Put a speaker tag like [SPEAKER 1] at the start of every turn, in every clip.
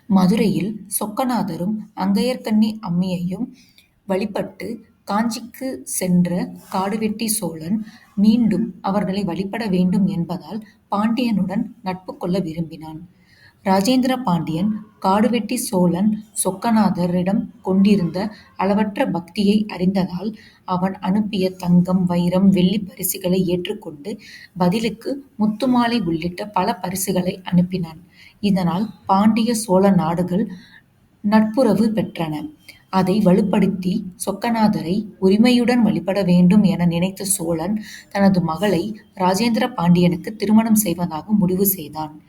[SPEAKER 1] மதுரையில் சொக்கநாதரும் அங்கையர்கண்ணி அம்மையையும் வழிபட்டு காஞ்சிக்குச் சென்ற காடுவெட்டி சோழன் மீண்டும் அவர்களை வழிபட வேண்டும் என்பதால் பாண்டியனுடன் நட்பு கொள்ள விரும்பினான். இராஜேந்திர பாண்டியன் காடுவெட்டி சோழன் சொக்கநாதரிடம் கொண்டிருந்த அளவற்ற பக்தியை அறிந்ததால் அவன் அனுப்பிய தங்கம், வைரம், வெள்ளிப் பரிசுகளை ஏற்றுக்கொண்டு பதிலுக்கு முத்துமாலை உள்ளிட்ட பல பரிசுகளை அனுப்பினான். இதனால் பாண்டிய, சோழ நாடுகள் நட்புறவு பெற்றன. அதை வலுப்படுத்தி சொக்கநாதரை உரிமையுடன் வழிபட வேண்டும் என நினைத்த சோழன் தனது மகளை இராஜேந்திர பாண்டியனுக்கு திருமணம் செய்வதாக முடிவு செய்தான்.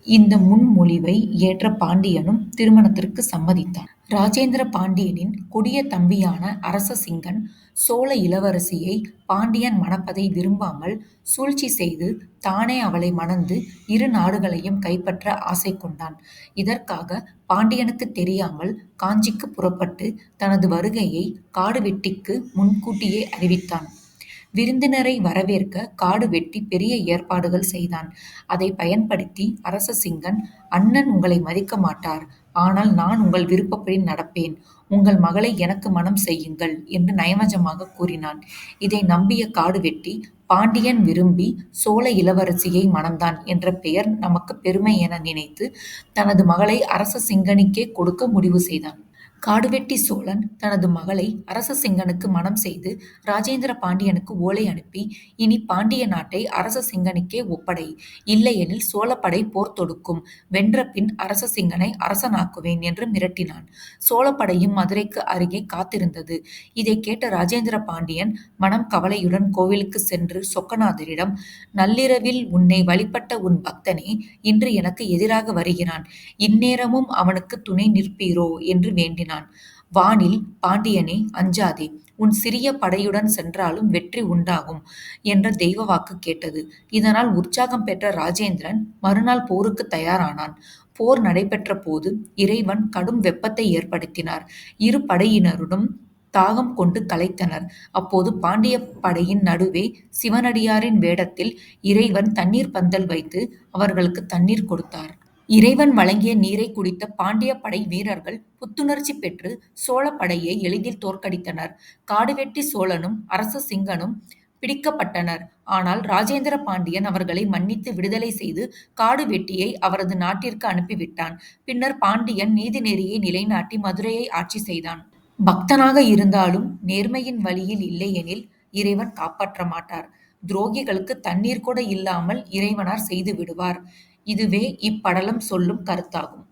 [SPEAKER 1] இந்த முன்மொழிவை ஏற்ற பாண்டியனும் திருமணத்திற்கு சம்மதித்தான். இராஜேந்திர பாண்டியனின் கொடிய தம்பியான அரச சிங்கன் சோழ இளவரசியை பாண்டியன் மணப்பதை விரும்பாமல் சூழ்ச்சி செய்து தானே அவளை மணந்து இரு நாடுகளையும் கைப்பற்ற ஆசை கொண்டான். இதற்காக பாண்டியனுக்கு தெரியாமல் காஞ்சிக்கு புறப்பட்டு தனது வருகையை காடுவெட்டிக்கு முன்கூட்டியே அறிவித்தான். விருந்தினரை வரவேற்க காடுவெட்டி பெரிய ஏற்பாடுகள் செய்தான். அதை பயன்படுத்தி அரச சிங்கன், "அண்ணன் உங்களை மதிக்க மாட்டார். ஆனால் நான் உங்கள் விருப்பப்படி நடப்பேன். உங்கள் மகளை எனக்கு மணம் செய்யுங்கள்" என்று நயவஞ்சமாக கூறினான். இதை நம்பிய காடுவெட்டி, பாண்டியன் விரும்பி சோழ இளவரசியை மணந்தான் என்ற பெயர் நமக்கு பெருமை என நினைத்து தனது மகளை அரச சிங்கனுக்கே கொடுக்க முடிவு செய்தான். காடுவெட்டி சோழன் தனது மகளை அரச சிங்கனுக்கு மணம் செய்து இராஜேந்திர பாண்டியனுக்கு ஓலை அனுப்பி, "இனி பாண்டிய நாட்டை அரச சிங்கனுக்கே ஒப்படை. இல்லையெனில் சோழப்படை போர் தொடுக்கும். வென்ற பின் அரச சிங்கனை அரசனாக்குவேன்" என்று மிரட்டினான். சோழப்படையும் மதுரைக்கு அருகே காத்திருந்தது. இதை கேட்ட இராஜேந்திர பாண்டியன் மனம் கவலையுடன் கோவிலுக்கு சென்று சொக்கநாதரிடம், "நள்ளிரவில் உன்னை வழிபட்ட உன் பக்தனே இன்று எனக்கு எதிராக வருகிறான். இந்நேரமும் அவனுக்கு துணை நிற்பீரோ என்று வேண்டினான். வானில், "பாண்டியனே, அஞ்சாதே. உன் சிறிய படையுடன் சென்றாலும் வெற்றி உண்டாகும்" என்ற தெய்வ வாக்கு கேட்டது. இதனால் உற்சாகம் பெற்ற இராஜேந்திரன் மறுநாள் போருக்கு தயாரானான். போர் நடைபெற்ற போது இறைவன் கடும் வெப்பத்தை ஏற்படுத்தினார். இரு படையினரும் தாகம் கொண்டு களைத்தனர். அப்போது பாண்டிய படையின் நடுவே சிவனடியாரின் வேடத்தில் இறைவன் தண்ணீர் பந்தல் வைத்து அவர்களுக்கு தண்ணீர் கொடுத்தார். இறைவன் வழங்கிய நீரை குடித்த பாண்டிய படை வீரர்கள் புத்துணர்ச்சி பெற்று சோழப்படையை எளிதில் தோற்கடித்தனர். காடுவெட்டி சோழனும் அரச சிங்கனும் பிடிக்கப்பட்டனர். ஆனால் இராஜேந்திர பாண்டியன் அவர்களை மன்னித்து விடுதலை செய்து காடுவெட்டியை அவரது நாட்டிற்கு அனுப்பிவிட்டான். பின்னர் பாண்டியன் நீதிநெறியை நிலைநாட்டி மதுரையை ஆட்சி செய்தான். பக்தனாக இருந்தாலும் நேர்மையின் வழியில் இல்லையெனில் இறைவன் காப்பாற்ற மாட்டார். துரோகிகளுக்கு தண்ணீர் கூட இல்லாமல் இறைவனார் செய்து விடுவார். இதுவே இப்படலம் சொல்லும் கருத்தாகும்.